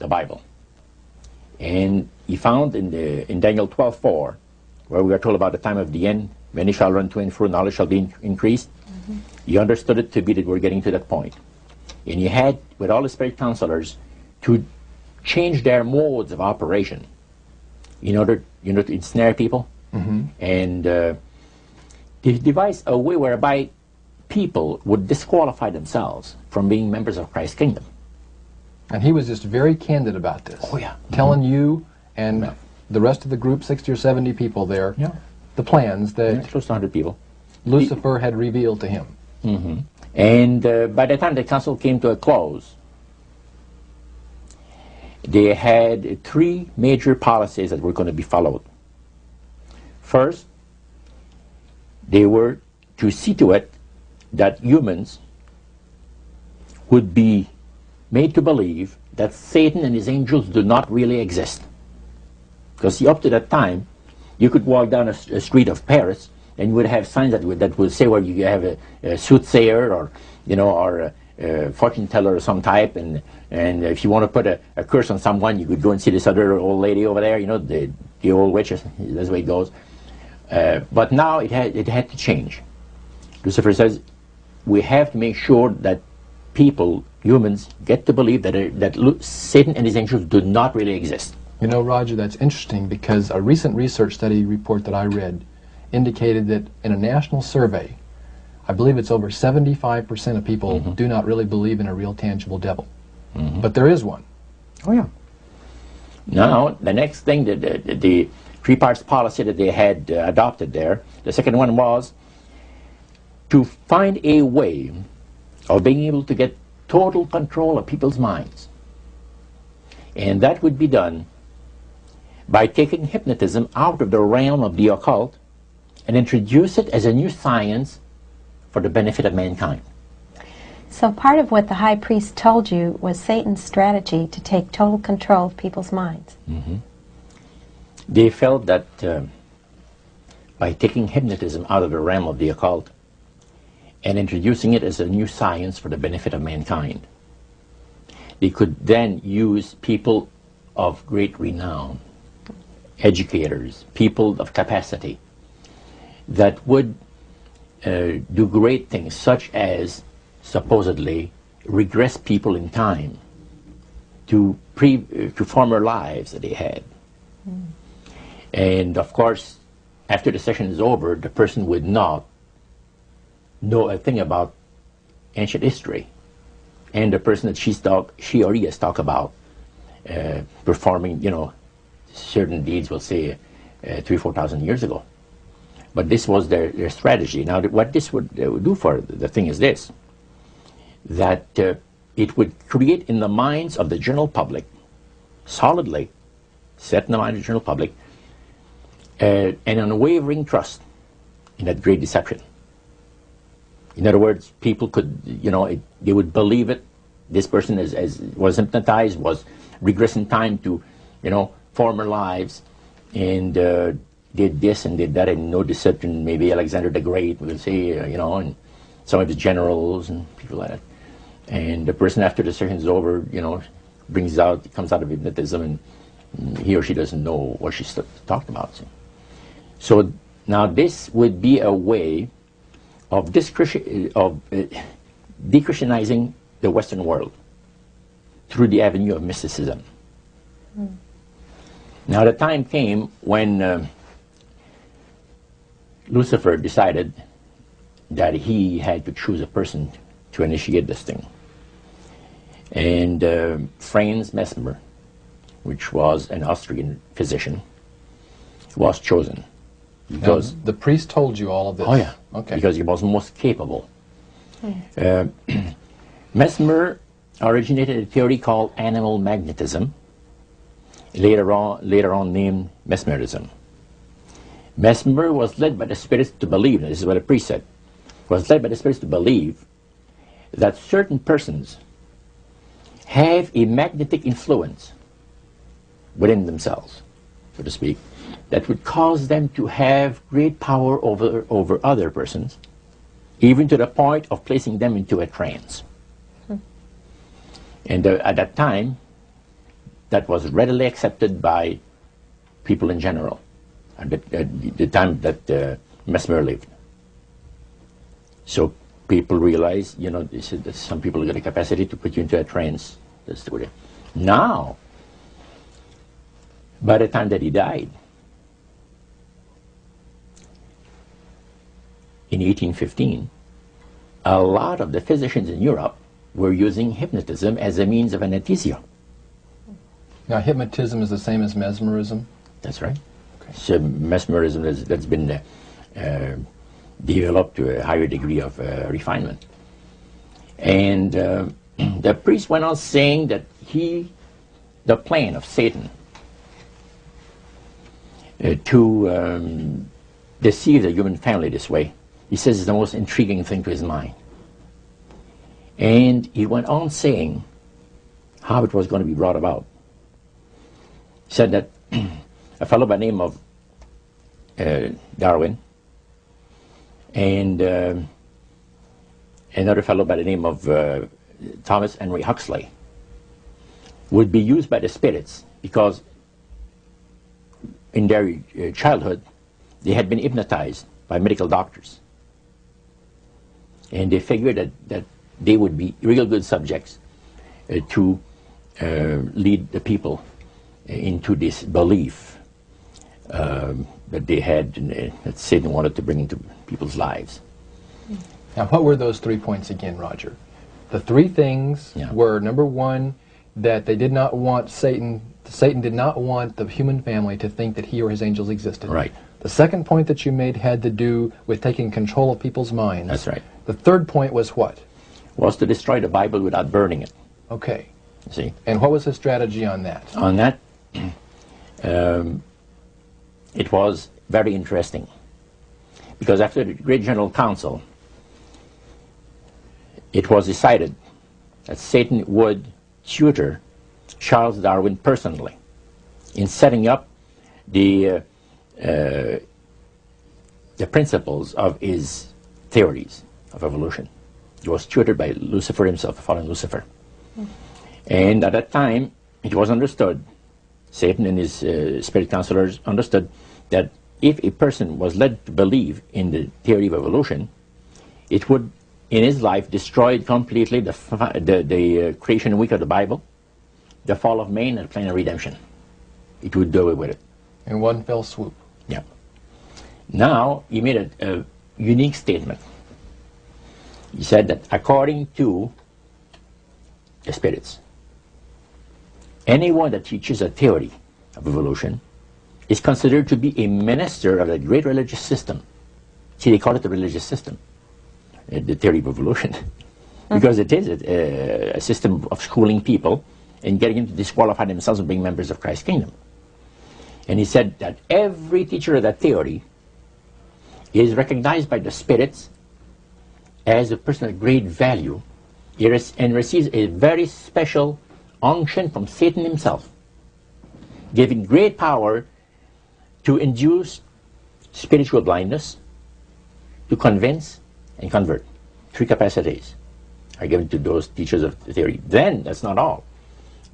the Bible. And he found in Daniel 12:4, where we are told about the time of the end, many shall run to and fro, knowledge shall be increased. He understood it to be that we're getting to that point. And he had, with all the spirit counselors, to change their modes of operation in order, to ensnare people. And he devised a way whereby people would disqualify themselves from being members of Christ's kingdom. And he was just very candid about this. Oh, yeah. Telling you and the rest of the group, 60 or 70 people there, the plans that close to 100 people. Lucifer had revealed to him. And by the time the council came to a close, they had three major policies that were going to be followed. First, they were to see to it that humans would be made to believe that Satan and his angels do not really exist. Because up to that time, you could walk down a street of Paris and you would have signs that would say, well, you have a soothsayer or a fortune teller of some type, and if you want to put a curse on someone, you could go and see this other old lady over there, the old witch. That's the way it goes. But now it had to change. Lucifer says we have to make sure that people, humans, get to believe that Satan and his angels do not really exist. You know, Roger, that's interesting because a recent research study report that I read indicated that in a national survey, I believe it's over 75% of people do not really believe in a real tangible devil. But there is one. Oh, yeah. Now, the next thing, the three parts policy that they had adopted there, the second one was to find a way of being able to get total control of people's minds. And that would be done by taking hypnotism out of the realm of the occult and introduce it as a new science for the benefit of mankind. So part of what the high priest told you was Satan's strategy to take total control of people's minds. They felt that by taking hypnotism out of the realm of the occult and introducing it as a new science for the benefit of mankind, they could then use people of great renown, educators, people of capacity, that would do great things, such as supposedly regress people in time to former lives that they had. And of course, after the session is over, the person would not know a thing about ancient history, and the person that she or he has talked about performing, certain deeds, we'll say 3,000-4,000 years ago. But this was their strategy. Now, what this would do for the thing is this, that it would create in the minds of the general public, solidly set in the mind of the general public, an unwavering trust in that great deception. In other words, people could, they would believe it. This person was hypnotized, was regressing time to, former lives, and did this and did that, and no deception. Maybe Alexander the Great, we'll say, and some of his generals and people like that. And the person, after the session is over, comes out of hypnotism, and he or she doesn't know what she's talking about. So now this would be a way of dechristianizing the Western world through the avenue of mysticism. Now the time came when Lucifer decided that he had to choose a person to initiate this thing. And Franz Mesmer, which was an Austrian physician, was chosen. Because the priest told you all of this? Oh, yeah. Okay. Because he was most capable. Mesmer originated a theory called animal magnetism, later on named mesmerism. Mesmer was led by the spirits to believe, and this is what the priest said, was led by the spirits to believe that certain persons have a magnetic influence within themselves, so to speak, that would cause them to have great power over other persons, even to the point of placing them into a trance. And at that time, that was readily accepted by people in general at the time that Mesmer lived. So people realize, you know, that some people get a capacity to put you into a trance. That's the way. Now, by the time that he died, in 1815, a lot of the physicians in Europe were using hypnotism as a means of anesthesia. Now, hypnotism is the same as mesmerism? That's right. Okay. So mesmerism that's been developed to a higher degree of refinement. And the priest went on saying that the plan of Satan to deceive the human family this way, he says, is the most intriguing thing to his mind. And he went on saying how it was going to be brought about. He said that a fellow by the name of Darwin and another fellow by the name of Thomas Henry Huxley would be used by the spirits because in their childhood they had been hypnotized by medical doctors. And they figured that they would be real good subjects to lead the people into this belief that they had, that Satan wanted to bring into people's lives. Now, what were those 3 points again, Roger? The 3 things were, number 1, that they did not want Satan did not want the human family to think that he or his angels existed. Right. The second point that you made had to do with taking control of people's minds. That's right. The third point was what? Was to destroy the Bible without burning it. Okay. See? And what was his strategy on that? On that, it was very interesting. Because after the Great General Council, it was decided that Satan would tutor Charles Darwin personally in setting up the principles of his theories of evolution. He was tutored by Lucifer himself, fallen Lucifer. And at that time, it was understood, Satan and his spirit counselors understood that if a person was led to believe in the theory of evolution, it would, in his life, destroy completely the creation week of the Bible, the fall of man, and the plan of redemption. It would do away with it. In one fell swoop. Yeah. Now, he made a unique statement. He said that according to the spirits, anyone that teaches a theory of evolution is considered to be a minister of the great religious system. See, they call it the religious system, the theory of evolution, because it is a system of schooling people and getting them to disqualify themselves and being members of Christ's kingdom. And he said that every teacher of that theory is recognized by the spirits as a person of great value and receives a very special unction from Satan himself, giving great power to induce spiritual blindness, to convince and convert. 3 capacities are given to those teachers of the theory. Then, that's not all.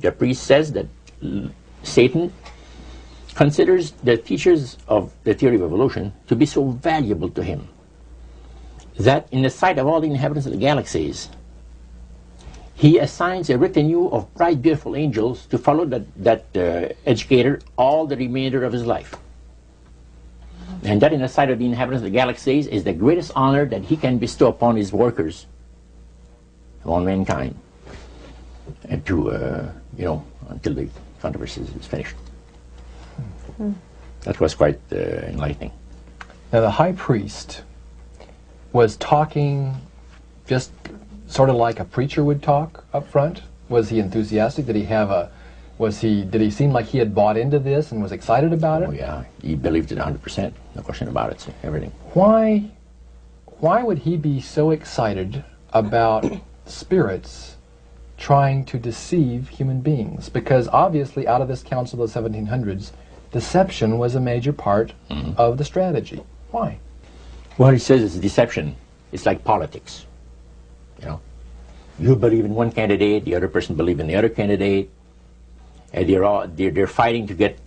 The priest says that Satan considers the teachers of the theory of evolution to be so valuable to him that in the sight of all the inhabitants of the galaxies, he assigns a retinue of bright, beautiful angels to follow that educator all the remainder of his life. And that in the sight of the inhabitants of the galaxies is the greatest honor that he can bestow upon his workers, upon mankind, and to, until the controversy is finished. That was quite enlightening. Now, the high priest was talking just sort of like a preacher would talk up front. Was he enthusiastic? Did he seem like he had bought into this and was excited about it? Oh yeah, he believed it 100%, no question about it, so everything. Why would he be so excited about spirits trying to deceive human beings? Because obviously out of this council of the 1700s, deception was a major part of the strategy. Why? Well, he says it's deception. It's like politics. You believe in one candidate, the other person believes in the other candidate, and they're fighting to get